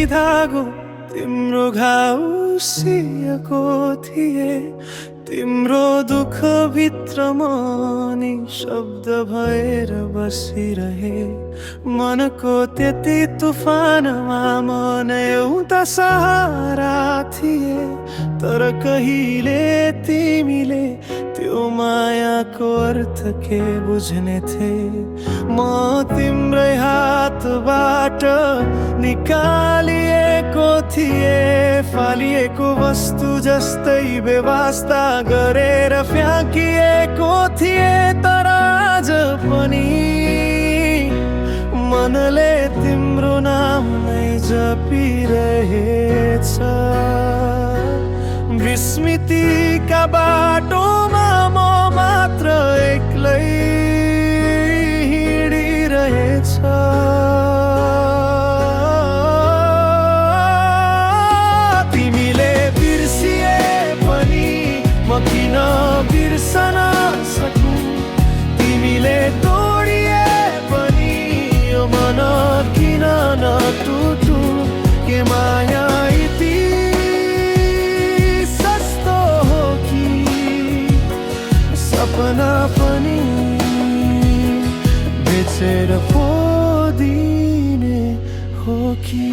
धागो तिम्रो घाउ सिएको थिए। तिम्रो दुःख भित्र मनी शब्द भएर बसिरहे। मनको त्यति तुफानमा म नै एउटा सहारा थिए। तर कहिले तिमीले त्यो मायाको अर्थ के बुझ्ने थिए। म तिम्रै हातबाट निकालिएको थिए। फालिएको वस्तु जस्तै बेवास्ता गरेर फ्याँकिएको थिए। तर आज पनि मनले तिम्रो नाम नै जपिरहेछ। विस्मृतिका बाटोमा म मात्र एक्लै हिँडिरहेछ। तिमीले बिर्सिए पनि म किन बिर्सन सकूं। तिमीले तोडिए पनि यो मन किन नटुटूं। के माया यति सस्तो हो कि सपना पनि बेचेर पो दिने हो कि।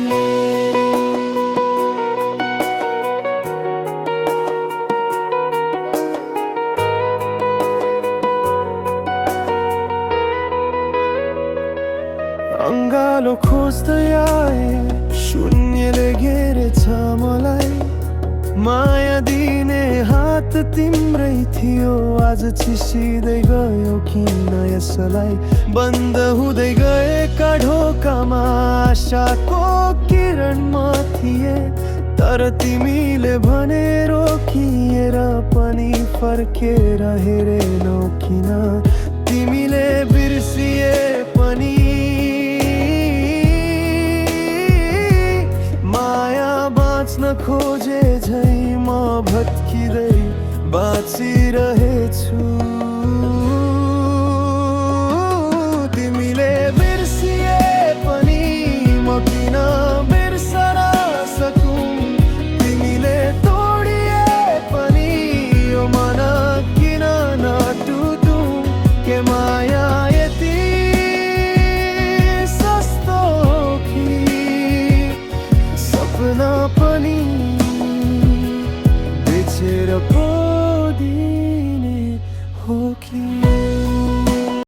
अङ्गालो खोज्दै आए शून्यले घेरेछ मलाई। माया दिने हात तिम्रै थियो। आज चिसिँदै गयो किन यसलाई। बन्द हुँदै गएका ढोकामा आशाको किरण म थिए। तर तिमीले भने रोकिएर पनि फर्केर हेरेनौ किन। तिमीले बिर्सिए पनि बाँच्न खोजे झै म भत्किँदै बाँचिरहेछु।